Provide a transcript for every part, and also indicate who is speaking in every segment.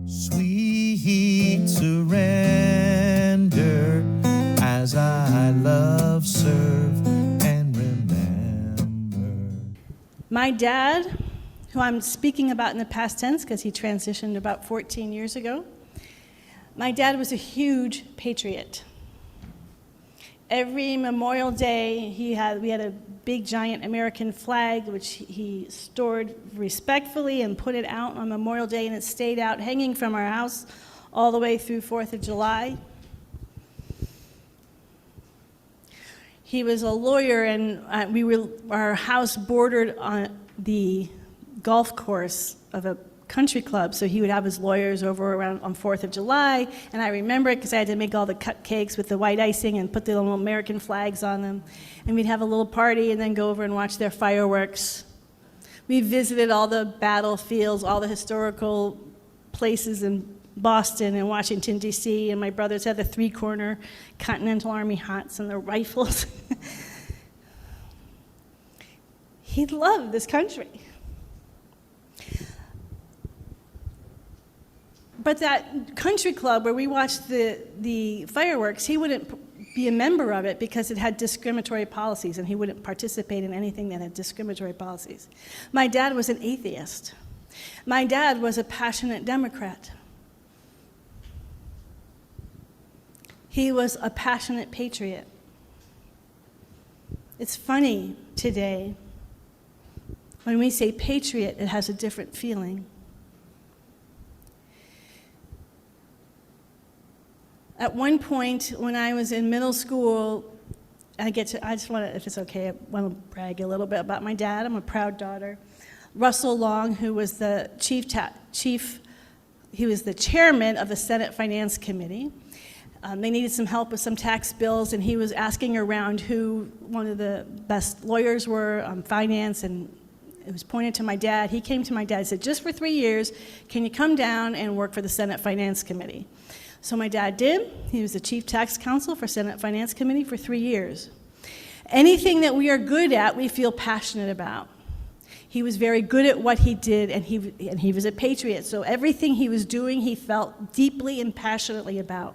Speaker 1: Sweet surrender as I love, serve, and remember.
Speaker 2: My dad, who I'm speaking about in the past tense because he transitioned about 14 years ago, my dad was a huge patriot. Every Memorial Day, we had a big giant American flag, which he stored respectfully and put it out on Memorial Day, and it stayed out hanging from our house all the way through 4th of July. He was a lawyer, and our house bordered on the golf course of a country club, so he would have his lawyers over around on 4th of July, and I remember it because I had to make all the cupcakes with the white icing and put the little American flags on them, and we'd have a little party and then go over and watch their fireworks. We visited all the battlefields, all the historical places in Boston and Washington, D.C., and my brothers had the 3-corner Continental Army hats and their rifles. He loved this country. But that country club where we watched the fireworks, he wouldn't be a member of it because it had discriminatory policies, and he wouldn't participate in anything that had discriminatory policies. My dad was an atheist. My dad was a passionate Democrat. He was a passionate patriot. It's funny today, when we say patriot, it has a different feeling. At one point, when I was in middle school, I just want to, if it's okay, I want to brag a little bit about my dad. I'm a proud daughter. Russell Long, who was the he was the chairman of the Senate Finance Committee. They needed some help with some tax bills, and he was asking around who one of the best lawyers were on finance, and it was pointed to my dad. He came to my dad and said, just for 3 years, can you come down and work for the Senate Finance Committee? So my dad did. He was the chief tax counsel for Senate Finance Committee for 3 years. Anything that we are good at, we feel passionate about. He was very good at what he did, and he was a patriot. So everything he was doing, he felt deeply and passionately about.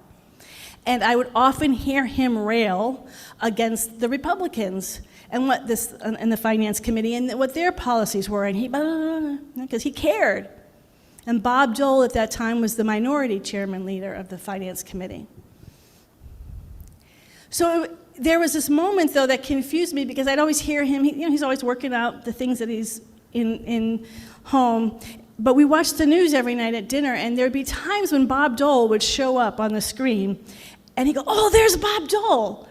Speaker 2: And I would often hear him rail against the Republicans and and the Finance Committee and what their policies were, and because he cared. And Bob Dole at that time was the minority chairman leader of the Finance Committee. So there was this moment, though, that confused me because I'd always hear him, he's always working out the things that he's in home. But we watched the news every night at dinner, and there'd be times when Bob Dole would show up on the screen, and he'd go, oh, there's Bob Dole.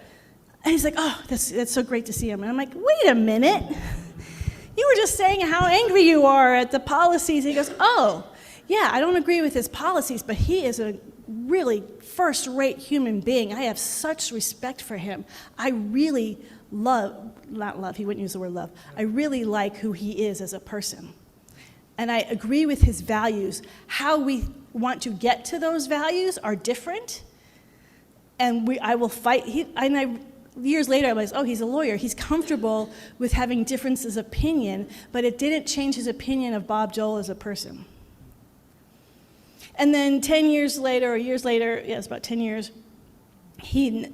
Speaker 2: And he's like, oh, that's so great to see him. And I'm like, wait a minute. You were just saying how angry you are at the policies. He goes, oh, yeah, I don't agree with his policies, but he is a really first-rate human being. I have such respect for him. I really not love, he wouldn't use the word love. I really like who he is as a person. And I agree with his values. How we want to get to those values are different. And I will fight. Years later, I was, oh, he's a lawyer. He's comfortable with having differences of opinion, but it didn't change his opinion of Bob Dole as a person. And then 10 years later, or years later, yeah, it's about 10 years, he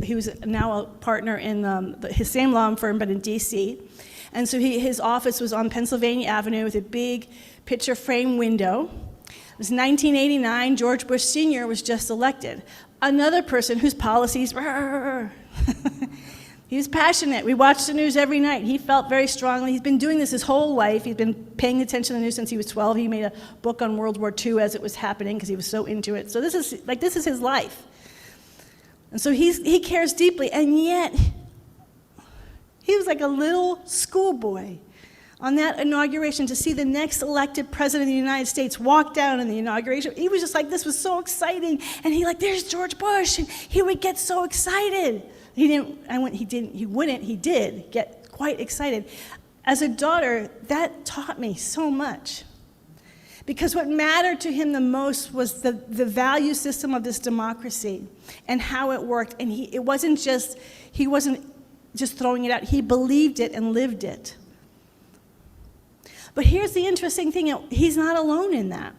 Speaker 2: he was now a partner in his same law firm, but in D.C., and so his office was on Pennsylvania Avenue with a big picture frame window. It was 1989, George Bush Sr. was just elected. Another person whose policies, he was passionate. We watched the news every night. He felt very strongly. He's been doing this his whole life. He's been paying attention to the news since he was 12. He made a book on World War II as it was happening because he was so into it. So this is his life. And so he cares deeply, and yet he was like a little schoolboy on that inauguration to see the next elected president of the United States walk down in the inauguration. He was just like, this was so exciting. And he there's George Bush, and he would get so excited. He did get quite excited. As a daughter, that taught me so much. Because what mattered to him the most was the value system of this democracy and how it worked. And he wasn't just throwing it out. He believed it and lived it. But here's the interesting thing. He's not alone in that.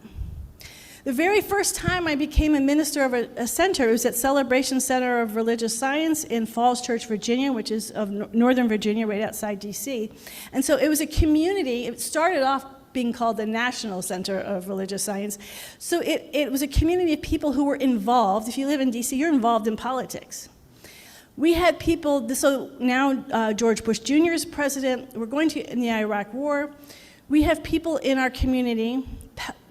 Speaker 2: The very first time I became a minister of a center, it was at Celebration Center of Religious Science in Falls Church, Virginia, which is of Northern Virginia, right outside D.C. And so it was a community. It started off being called the National Center of Religious Science. So it was a community of people who were involved. If you live in D.C., you're involved in politics. We had people, so now George Bush Jr. is president. We're going to in the Iraq War. We have people in our community,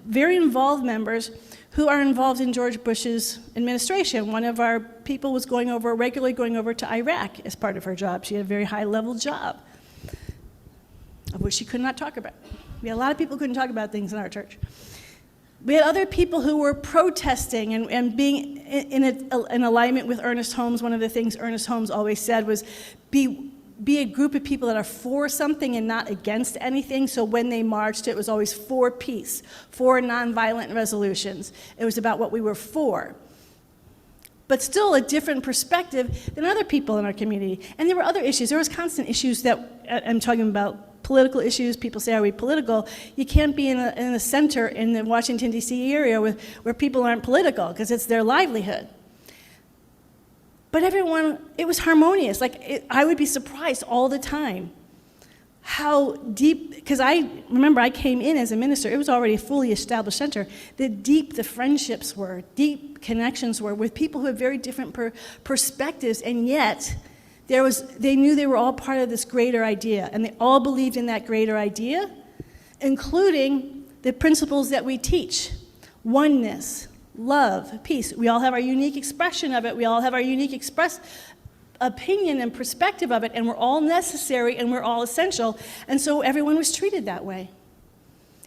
Speaker 2: very involved members, who are involved in George Bush's administration. One of our people was regularly going over to Iraq as part of her job. She had a very high-level job, of which she could not talk about. We had a lot of people who couldn't talk about things in our church. We had other people who were protesting and being in alignment with Ernest Holmes. One of the things Ernest Holmes always said was, be a group of people that are for something and not against anything. So when they marched, it was always for peace, for nonviolent resolutions. It was about what we were for. But still a different perspective than other people in our community. And there were other issues. There was constant issues that I'm talking about. Political issues. People say, are we political? You can't be in a center in the Washington, D.C. area where people aren't political, because it's their livelihood. But it was harmonious. I would be surprised all the time how deep, because I remember I came in as a minister, it was already a fully established center, that deep the friendships were, deep connections were with people who had very different perspectives, and yet they knew they were all part of this greater idea, and they all believed in that greater idea, including the principles that we teach: oneness, love, peace. We all have our unique expression of it. We all have our unique opinion and perspective of it, and we're all necessary and we're all essential, and so everyone was treated that way.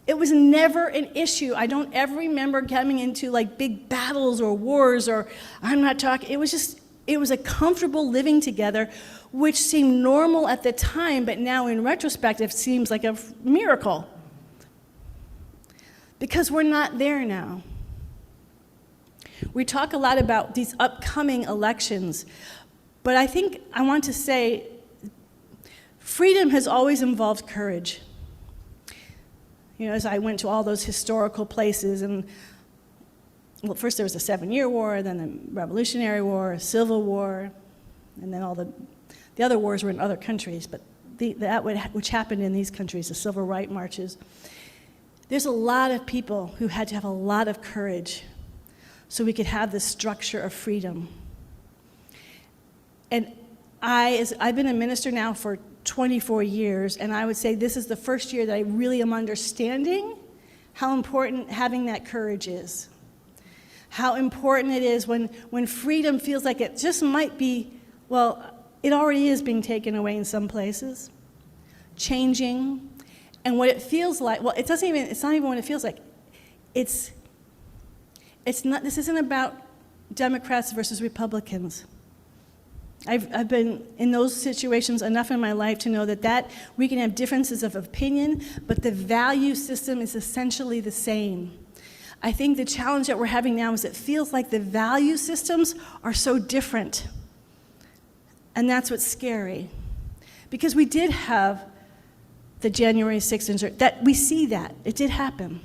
Speaker 2: It was never an issue. I don't ever remember coming into big battles or wars, or I'm not talking. It was a comfortable living together, which seemed normal at the time, but now in retrospect, it seems like a miracle. Because we're not there now. We talk a lot about these upcoming elections, but I want to say, freedom has always involved courage. As I went to all those historical places, and first there was the 7-Year War, then the Revolutionary War, a Civil War, and then all the other wars were in other countries, but which happened in these countries, the civil rights marches. There's a lot of people who had to have a lot of courage so we could have this structure of freedom. And I've been a minister now for 24 years, and I would say this is the first year that I really am understanding how important having that courage is. How important it is when freedom feels like it just might be, it already is being taken away in some places, changing, and what it feels like. It's not even what it feels like. It's not. This isn't about Democrats versus Republicans. I've been in those situations enough in my life to know that we can have differences of opinion, but the value system is essentially the same. I think the challenge that we're having now is it feels like the value systems are so different. And that's what's scary. Because we did have the January 6th insurrection, that we see that. It did happen.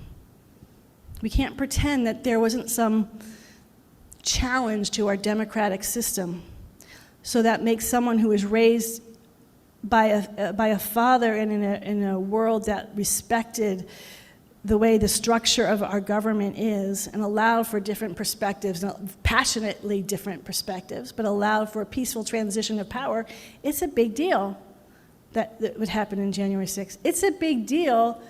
Speaker 2: We can't pretend that there wasn't some challenge to our democratic system. So that makes someone who was raised by a father and in a world that respected the way the structure of our government is and allowed for different perspectives, passionately different perspectives, but allowed for a peaceful transition of power. It's a big deal that would happen in January 6th. It's a big deal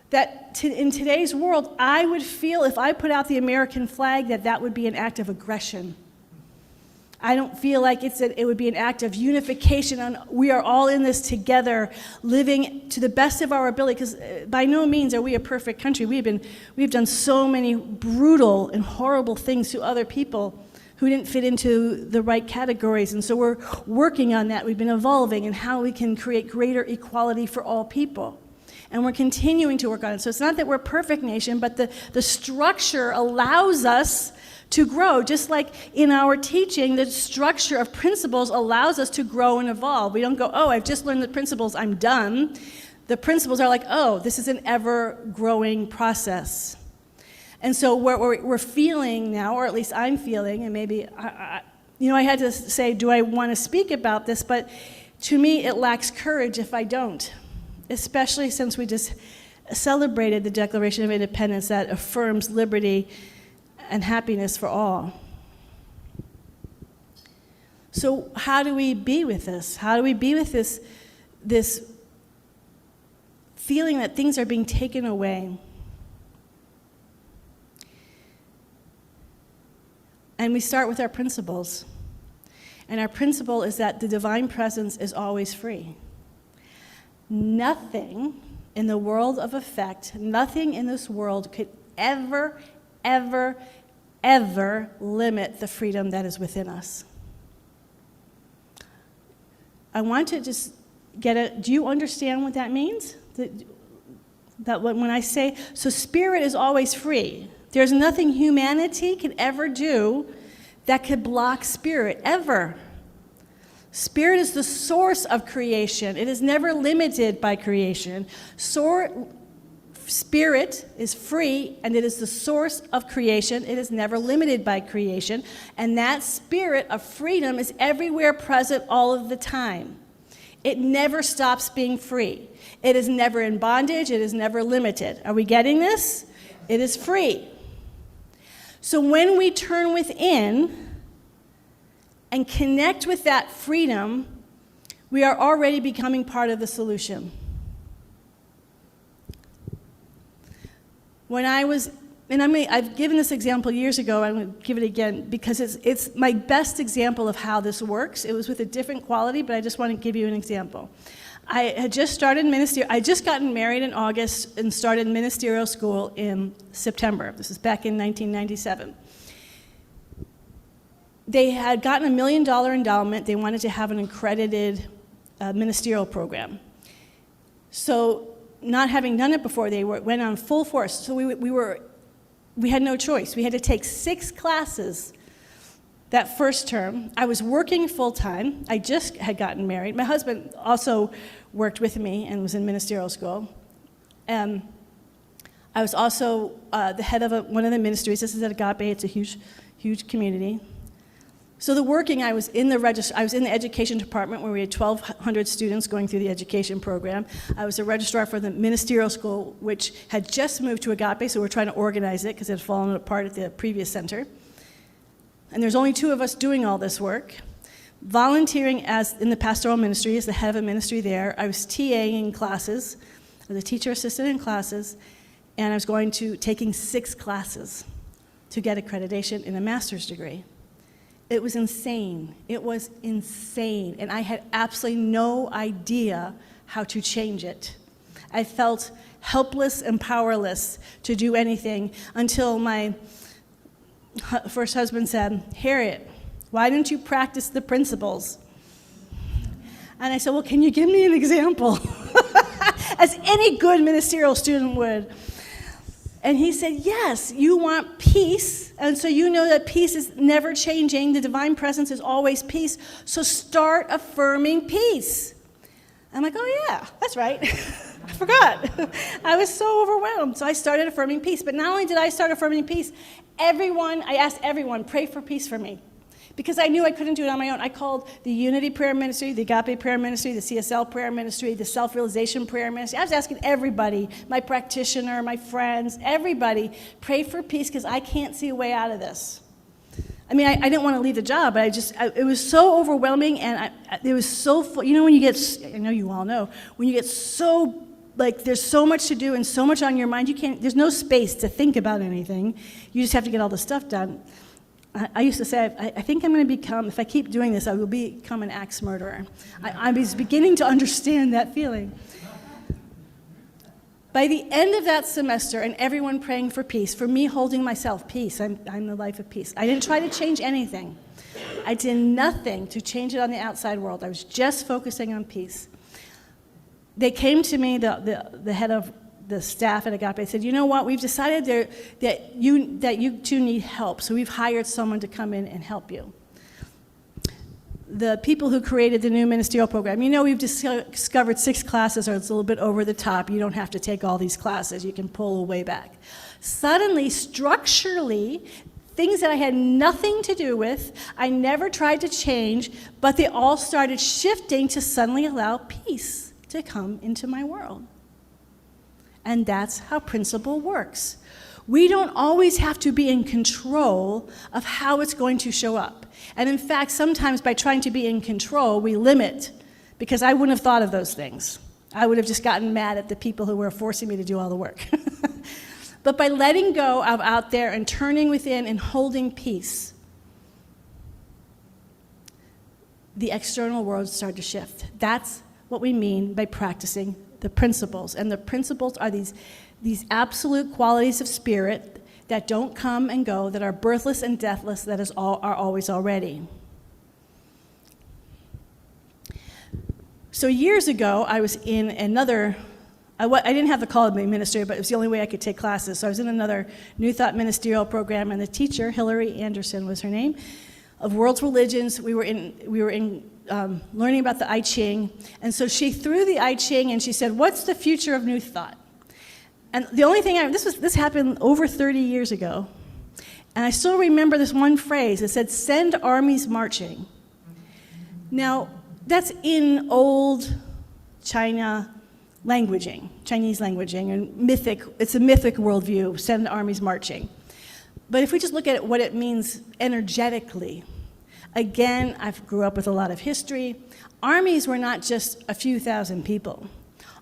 Speaker 2: that in today's world, I would feel if I put out the American flag that would be an act of aggression. I don't feel like it would be an act of unification. We are all in this together, living to the best of our ability, because by no means are we a perfect country. We've done so many brutal and horrible things to other people who didn't fit into the right categories, and so we're working on that. We've been evolving and how we can create greater equality for all people. And we're continuing to work on it. So it's not that we're a perfect nation, but the structure allows us to grow. Just like in our teaching, the structure of principles allows us to grow and evolve. We don't go, I've just learned the principles, I'm done. The principles are like, this is an ever-growing process. And so what we're feeling now, or at least I'm feeling, and maybe, I had to say, do I want to speak about this? But to me, it lacks courage if I don't, especially since we just celebrated the Declaration of Independence that affirms liberty and happiness for all. So how do we be with this? How do we be with this feeling that things are being taken away? And we start with our principles. And our principle is that the divine presence is always free. Nothing in the world of effect, nothing in this world could ever, ever, ever limit the freedom that is within us. I want to just do you understand what that means? That when I say, so spirit is always free. There's nothing humanity can ever do that could block spirit, ever. Spirit is the source of creation. It is never limited by creation. Spirit is free, and it is the source of creation. It is never limited by creation. And that spirit of freedom is everywhere present all of the time. It never stops being free. It is never in bondage. It is never limited. Are we getting this? It is free. So when we turn within and connect with that freedom, we are already becoming part of the solution. When I was, and I've given this example years ago, I'm going to give it again because it's my best example of how this works. It was with a different quality, but I just want to give you an example. I had just started I just gotten married in August and started ministerial school in September. This is back in 1997. They had gotten $1 million endowment. They wanted to have an accredited ministerial program. So not having done it before, they went on full force. So we had no choice. We had to take 6 classes that first term. I was working full-time. I just had gotten married. My husband also worked with me and was in ministerial school. I was also the head of one of the ministries. This is at Agape. It's a huge, huge community. So the working, I was in the education department where we had 1,200 students going through the education program. I was a registrar for the ministerial school, which had just moved to Agape, so we're trying to organize it because it had fallen apart at the previous center. And there's only 2 of us doing all this work. Volunteering in the pastoral ministry as the head of a ministry there. I was TAing classes. I was a teacher assistant in classes, and I was taking 6 classes to get accreditation in a master's degree. It was insane. It was insane. And I had absolutely no idea how to change it. I felt helpless and powerless to do anything until my first husband said, "Harriet, why don't you practice the principles?" And I said, "Well, can you give me an example?" As any good ministerial student would. And he said, "Yes, you want peace, and so you know that peace is never changing. The divine presence is always peace, so start affirming peace." I'm like, "Oh yeah, that's right." I forgot. I was so overwhelmed. So I started affirming peace. But not only did I start affirming peace, I asked everyone, pray for peace for me. Because I knew I couldn't do it on my own. I called the Unity Prayer Ministry, the Agape Prayer Ministry, the CSL Prayer Ministry, the Self-Realization Prayer Ministry. I was asking everybody, my practitioner, my friends, everybody, pray for peace because I can't see a way out of this. I mean, I didn't want to leave the job, but it was so overwhelming, and it was so full. You know when you get, I know you all know, when you get so, there's so much to do and so much on your mind, there's no space to think about anything. You just have to get all the stuff done. I used to say, I think I'm going to become, if I keep doing this, I will become an axe murderer. I was beginning to understand that feeling. By the end of that semester, and everyone praying for peace, for me holding myself, peace, I'm the life of peace. I didn't try to change anything. I did nothing to change it on the outside world. I was just focusing on peace. They came to me, the head of the staff at Agape, said, "You know what, we've decided that you two need help, so we've hired someone to come in and help you." The people who created the new ministerial program, we've discovered 6 classes, or it's a little bit over the top. You don't have to take all these classes. You can pull way back. Suddenly, structurally, things that I had nothing to do with, I never tried to change, but they all started shifting to suddenly allow peace to come into my world. And that's how principle works. We don't always have to be in control of how it's going to show up. And in fact, sometimes by trying to be in control, we limit, because I wouldn't have thought of those things. I would have just gotten mad at the people who were forcing me to do all the work. But by letting go of out there and turning within and holding peace, the external world started to shift. That's what we mean by practicing the principles. And the principles are these absolute qualities of spirit that don't come and go, that are birthless and deathless, that are always already. So years ago, I was in another, I didn't have the call to be ministry, but it was the only way I could take classes. So I was in another New Thought ministerial program, and the teacher, Hillary Anderson was her name, of world's religions. We were in learning about the I Ching, and so she threw the I Ching and she said, "What's the future of New Thought?" And the only thing this happened over 30 years ago, and I still remember this one phrase. It said, "Send armies marching." Now, that's in old Chinese languaging, and mythic. It's a mythic worldview, send armies marching. But if we just look at what it means energetically, again, I grew up with a lot of history. Armies were not just a few thousand people.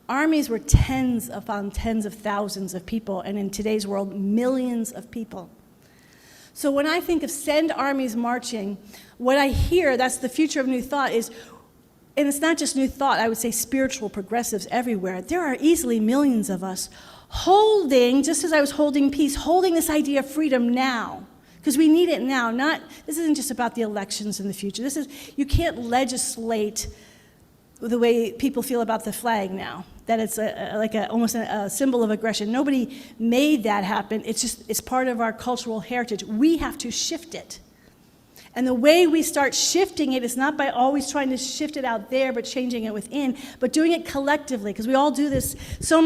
Speaker 2: Armies were tens upon tens of thousands of people, and in today's world, millions of people. So when I think of send armies marching, what I hear, that's the future of New Thought, is, and it's not just New Thought, I would say spiritual progressives everywhere. There are easily millions of us holding, just as I was holding peace, holding this idea of freedom now. Because we need it now. This isn't just about the elections in the future. You can't legislate the way people feel about the flag now, that it's almost a symbol of aggression. Nobody made that happen. It's part of our cultural heritage. We have to shift it. And the way we start shifting it is not by always trying to shift it out there, but changing it within, but doing it collectively, because we all do this. There's so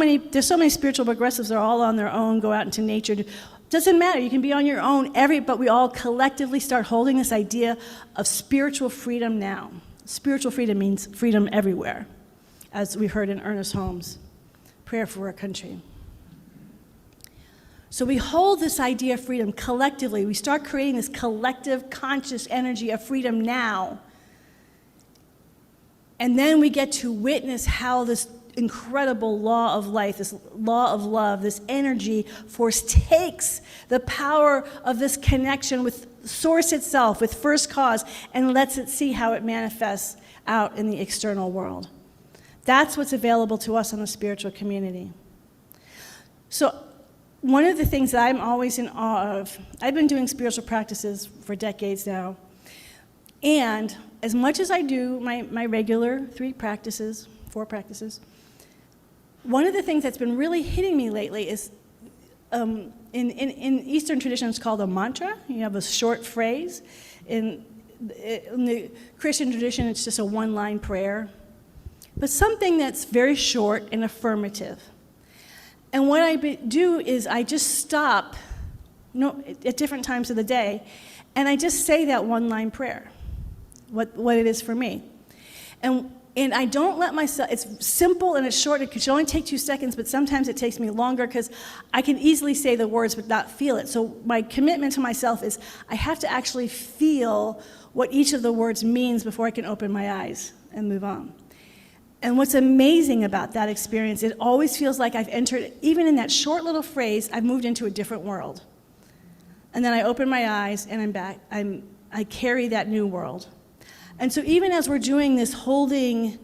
Speaker 2: many spiritual progressives that are all on their own, go out into nature. Doesn't matter, you can be on your own, but we all collectively start holding this idea of spiritual freedom now. Spiritual freedom means freedom everywhere, as we heard in Ernest Holmes' Prayer for Our Country. So we hold this idea of freedom collectively. We start creating this collective conscious energy of freedom now. And then we get to witness how this incredible law of life, this law of love, this energy force takes the power of this connection with source itself, with first cause, and lets it see how it manifests out in the external world. That's what's available to us in the spiritual community. So one of the things that I'm always in awe of, I've been doing spiritual practices for decades now, and as much as I do my regular 4 practices, one of the things that's been really hitting me lately is, in Eastern tradition, it's called a mantra. You have a short phrase. In the Christian tradition, it's just a one-line prayer. But something that's very short and affirmative. And what I do is I just stop at different times of the day, and I just say that one-line prayer, what it is for me. And I don't let myself, it's simple and it's short, it should only take 2 seconds, but sometimes it takes me longer because I can easily say the words but not feel it. So my commitment to myself is I have to actually feel what each of the words means before I can open my eyes and move on. And what's amazing about that experience, it always feels like I've entered, even in that short little phrase, I've moved into a different world. And then I open my eyes and I'm back. I carry that new world. And so even as we're doing this, holding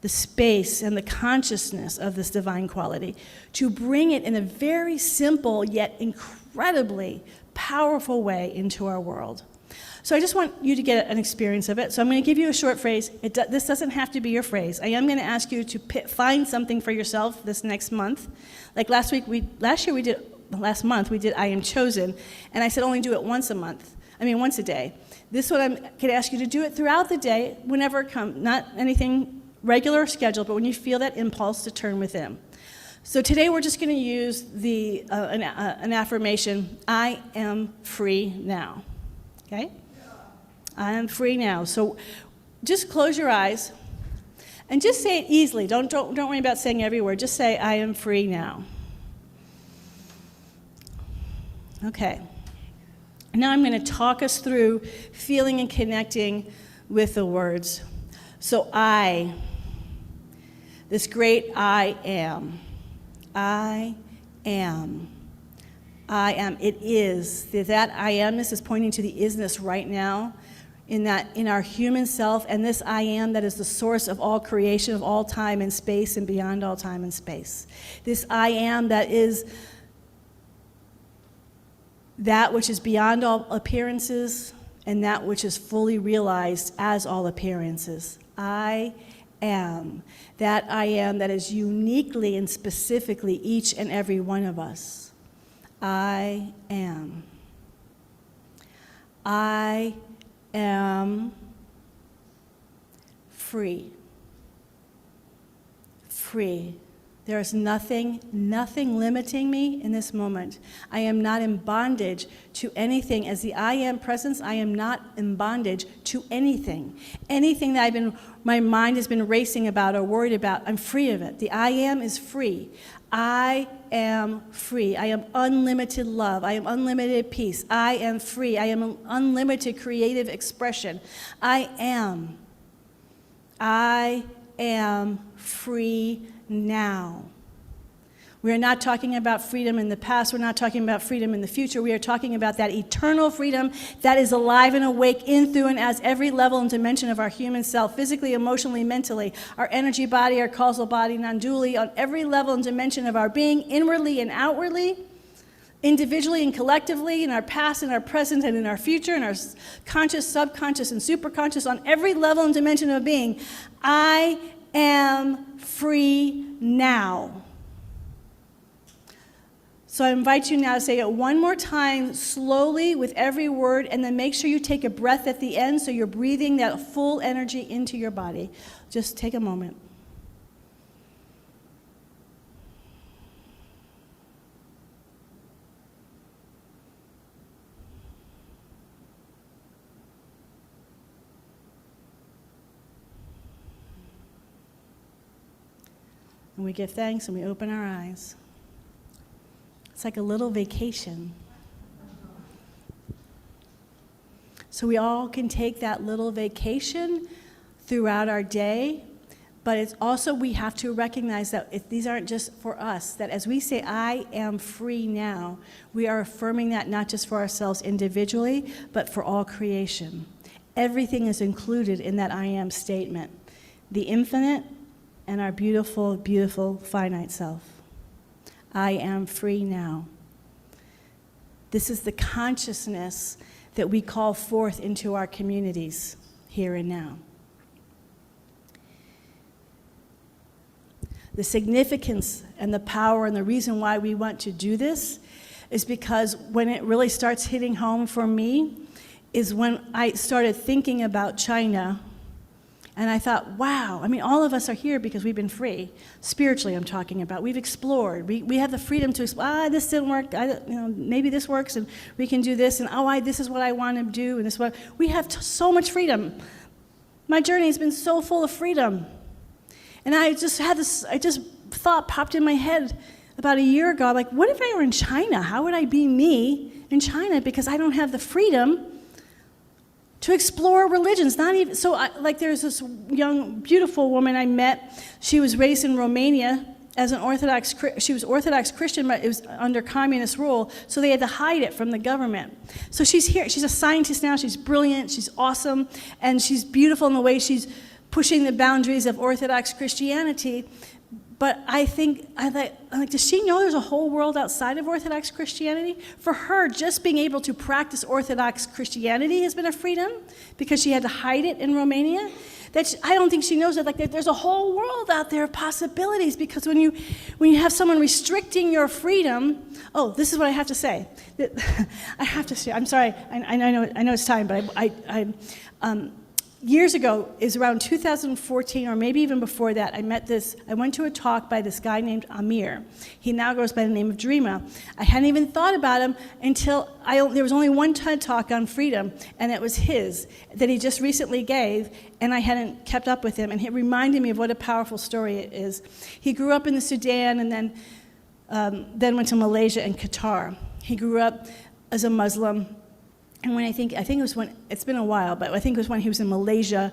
Speaker 2: the space and the consciousness of this divine quality, to bring it in a very simple yet incredibly powerful way into our world. So I just want you to get an experience of it. So I'm going to give you a short phrase. This doesn't have to be your phrase. I am going to ask you to find something for yourself this next month. Like last month we did I Am Chosen, and I said only do it once a day. This one I'm going to ask you to do it throughout the day, whenever it comes, not anything regular or scheduled, but when you feel that impulse to turn within. So today we're just going to use an affirmation, I am free now, okay? I am free now. So just close your eyes and just say it easily. Don't worry about saying every word. Just say, I am free now. Okay. Now I'm going to talk us through feeling and connecting with the words. So this great I am. I am. I am. It is. That I amness is pointing to the isness right now in our human self, and this I am that is the source of all creation, of all time and space, and beyond all time and space. This I am that is that which is beyond all appearances and that which is fully realized as all appearances. I am. That I am that is uniquely and specifically each and every one of us. I am. I am free. Free. There is nothing limiting me in this moment. I am not in bondage to anything. As the I am presence, I am not in bondage to anything. Anything that my mind has been racing about or worried about, I'm free of it. The I am is free. I am free. I am unlimited love. I am unlimited peace. I am free. I am unlimited creative expression. I am free now. We are not talking about freedom in the past. We're not talking about freedom in the future. We are talking about that eternal freedom that is alive and awake in, through, and as every level and dimension of our human self, physically, emotionally, mentally, our energy body, our causal body, non-dually, on every level and dimension of our being, inwardly and outwardly, individually and collectively, in our past, in our present, and in our future, in our conscious, subconscious, and superconscious, on every level and dimension of being. I am free now. So I invite you now to say it one more time, slowly, with every word, and then make sure you take a breath at the end so you're breathing that full energy into your body. Just take a moment. And we give thanks and we open our eyes. It's like a little vacation. So we all can take that little vacation throughout our day, but it's also we have to recognize that these aren't just for us, that as we say, I am free now, we are affirming that not just for ourselves individually, but for all creation. Everything is included in that I am statement. The infinite and our beautiful, beautiful finite self. I am free now. This is the consciousness that we call forth into our communities here and now. The significance and the power and the reason why we want to do this is because when it really starts hitting home for me is when I started thinking about China. And I thought, wow, I mean, all of us are here because we've been free. Spiritually, I'm talking about. We've explored. We have the freedom to explore, this didn't work, maybe this works, and we can do this, and this is what I want to do, and we have so much freedom. My journey has been so full of freedom. And I just thought popped in my head about a year ago, like, what if I were in China? How would I be me in China? Because I don't have the freedom to explore religions, there's this young, beautiful woman I met. She was raised in Romania as she was Orthodox Christian, but it was under communist rule, so they had to hide it from the government. So she's here, she's a scientist now, she's brilliant, she's awesome, and she's beautiful in the way she's pushing the boundaries of Orthodox Christianity. But I think, does she know there's a whole world outside of Orthodox Christianity? For her, just being able to practice Orthodox Christianity has been a freedom because she had to hide it in Romania. I don't think she knows that there's a whole world out there of possibilities, because when you have someone restricting your freedom, this is what I have to say. I have to share. I'm sorry. I know it's time, but years ago, is around 2014 or maybe even before that, I went to a talk by this guy named Amir. He now goes by the name of Dreama. I hadn't even thought about him until there was only one TED Talk on freedom, and it was his, that he just recently gave, and I hadn't kept up with him, and it reminded me of what a powerful story it is. He grew up in the Sudan and then went to Malaysia and Qatar. He grew up as a Muslim. And when I think it was when, it's been a while, but I think it was when he was in Malaysia,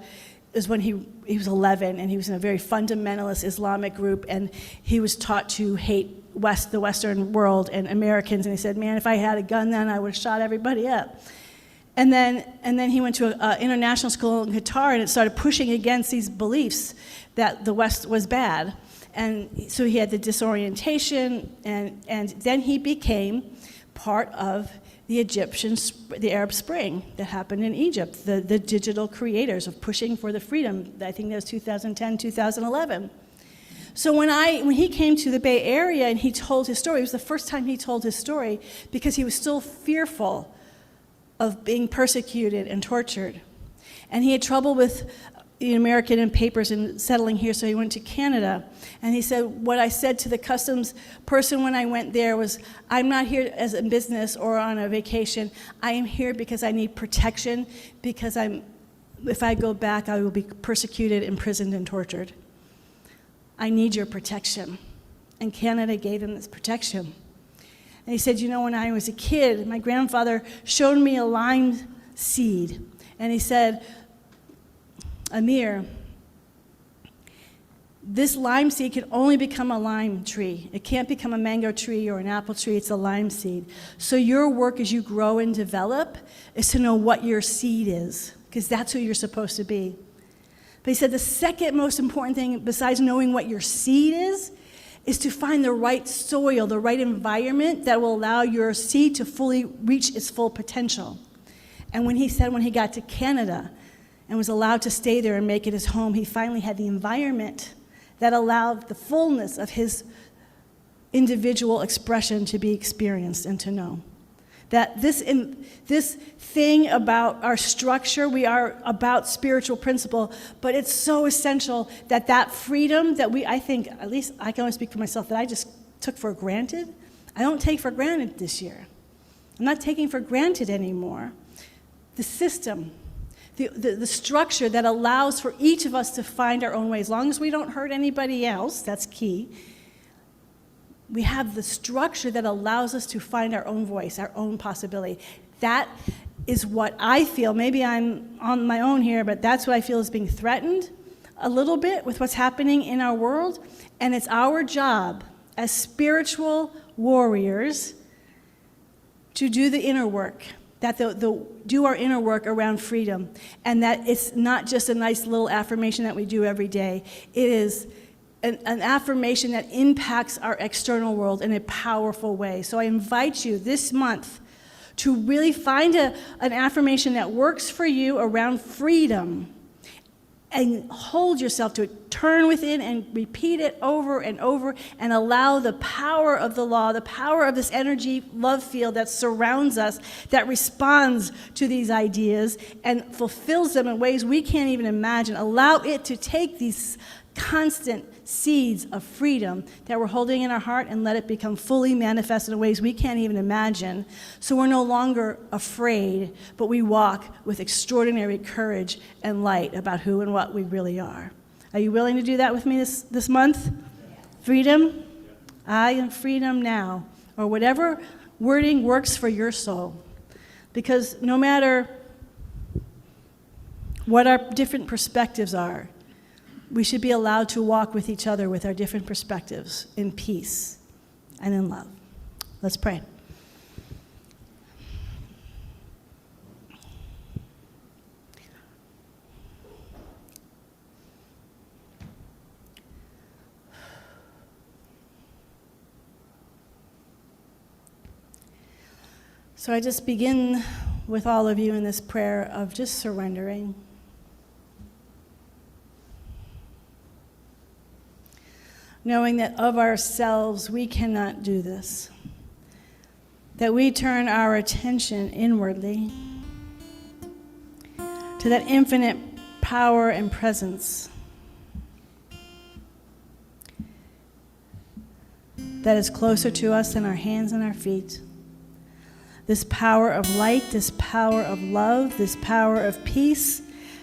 Speaker 2: is when he was 11, and he was in a very fundamentalist Islamic group, and he was taught to hate the Western world and Americans, and he said, man, if I had a gun then, I would have shot everybody up. And then he went to an international school in Qatar, and it started pushing against these beliefs that the West was bad. And so he had the disorientation, and then he became part of the Arab Spring that happened in Egypt, the digital creators of pushing for the freedom. I think that was 2010, 2011. So when he came to the Bay Area and he told his story, it was the first time he told his story because he was still fearful of being persecuted and tortured. And he had trouble with the American papers and settling here, so he went to Canada. And he said, what I said to the customs person when I went there was, I'm not here as a business or on a vacation. I am here because I need protection, because if I go back, I will be persecuted, imprisoned, and tortured. I need your protection. And Canada gave him this protection. And he said, when I was a kid, my grandfather showed me a lime seed. And he said, Amir, this lime seed can only become a lime tree. It can't become a mango tree or an apple tree. It's a lime seed. So your work as you grow and develop is to know what your seed is, because that's who you're supposed to be. But he said the second most important thing, besides knowing what your seed is to find the right soil, the right environment that will allow your seed to fully reach its full potential. And when he got to Canada and was allowed to stay there and make it his home, he finally had the environment that allowed the fullness of his individual expression to be experienced and to know. That this thing about our structure, we are about spiritual principle, but it's so essential that freedom that I think, at least I can only speak for myself, that I just took for granted, I don't take for granted this year. I'm not taking for granted anymore. The system, the structure that allows for each of us to find our own way, as long as we don't hurt anybody else, that's key. We have the structure that allows us to find our own voice, our own possibility. That is what I feel. Maybe I'm on my own here, but that's what I feel is being threatened a little bit with what's happening in our world. And it's our job as spiritual warriors to do the inner work, do our inner work around freedom. And that it's not just a nice little affirmation that we do every day. It is an affirmation that impacts our external world in a powerful way. So I invite you this month to really find an affirmation that works for you around freedom and hold yourself to it. Turn within and repeat it over and over and allow the power of the law, the power of this energy love field that surrounds us, that responds to these ideas and fulfills them in ways we can't even imagine. Allow it to take these constant seeds of freedom that we're holding in our heart and let it become fully manifested in ways we can't even imagine. So we're no longer afraid, but we walk with extraordinary courage and light about who and what we really are. Are you willing to do that with me this month? Freedom? I am freedom now. Or whatever wording works for your soul. Because no matter what our different perspectives are, we should be allowed to walk with each other with our different perspectives in peace and in love. Let's pray. So I just begin with all of you in this prayer of just surrendering. Knowing that of ourselves we cannot do this, that we turn our attention inwardly to that infinite power and presence that is closer to us than our hands and our feet. This power of light, this power of love, this power of peace,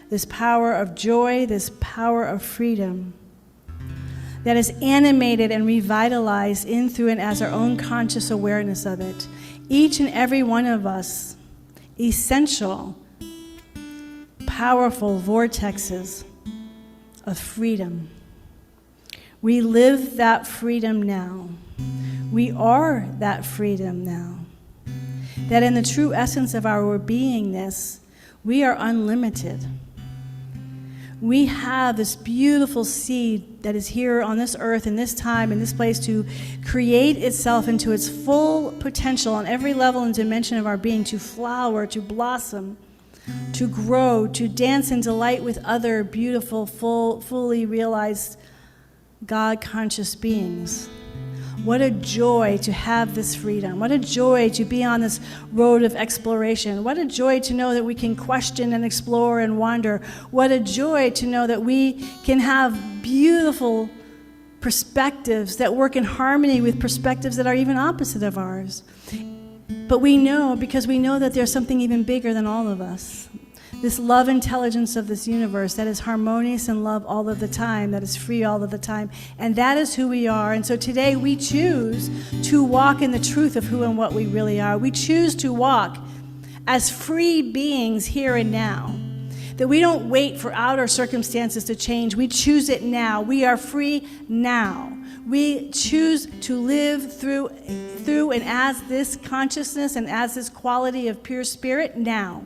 Speaker 2: this power of joy, this power of freedom that is animated and revitalized in, through, and as our own conscious awareness of it. Each and every one of us, essential, powerful vortexes of freedom. We live that freedom now. We are that freedom now. That in the true essence of our beingness, we are unlimited. We have this beautiful seed that is here on this earth, in this time, in this place, to create itself into its full potential on every level and dimension of our being, to flower, to blossom, to grow, to dance and delight with other beautiful, fully realized God-conscious beings. What a joy to have this freedom. What a joy to be on this road of exploration. What a joy to know that we can question and explore and wander. What a joy to know that we can have beautiful perspectives that work in harmony with perspectives that are even opposite of ours. But we know, because we know that there's something even bigger than all of us. This love intelligence of this universe that is harmonious and love all of the time, that is free all of the time. And that is who we are. And so today we choose to walk in the truth of who and what we really are. We choose to walk as free beings here and now. That we don't wait for outer circumstances to change. We choose it now. We are free now. We choose to live through and as this consciousness and as this quality of pure spirit now.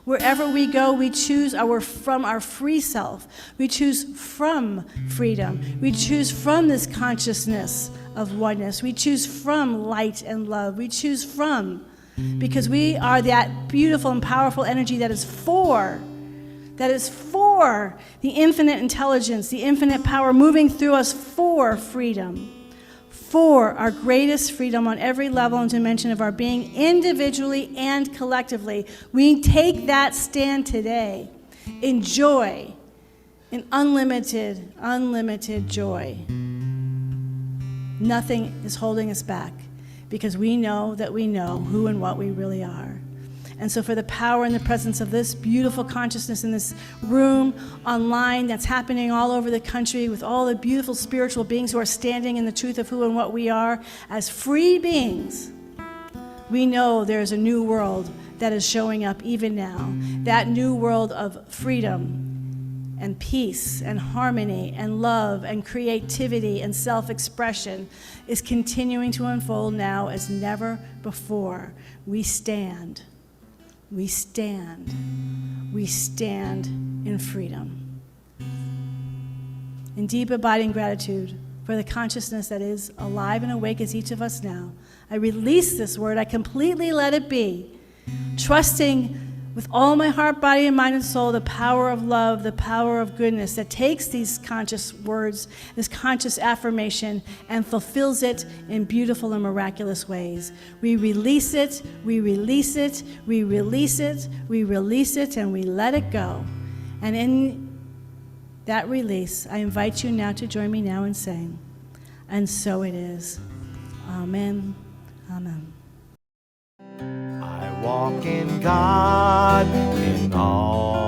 Speaker 2: Wherever we go, we choose from our free self. We choose from freedom. We choose from this consciousness of oneness. We choose from light and love. We choose from, because we are that beautiful and powerful energy that is for the infinite intelligence, the infinite power moving through us for freedom. For our greatest freedom on every level and dimension of our being, individually and collectively. We take that stand today in joy, in unlimited joy. Nothing is holding us back, because we know that we know who and what we really are. And so for the power and the presence of this beautiful consciousness in this room, online, that's happening all over the country, with all the beautiful spiritual beings who are standing in the truth of who and what we are as free beings, we know there's a new world that is showing up even now. That new world of freedom and peace and harmony and love and creativity and self-expression is continuing to unfold now as never before. We stand in freedom. In deep abiding gratitude for the consciousness that is alive and awake as each of us now, I release this word. I completely let it be, trusting with all my heart, body, and mind and soul the power of love, the power of goodness that takes these conscious words, this conscious affirmation, and fulfills it in beautiful and miraculous ways. We release it, we release it, we release it, we release it, and we let it go. And in that release, I invite you now to join me now in saying, and so it is. Amen. Amen.
Speaker 1: I walk in God in all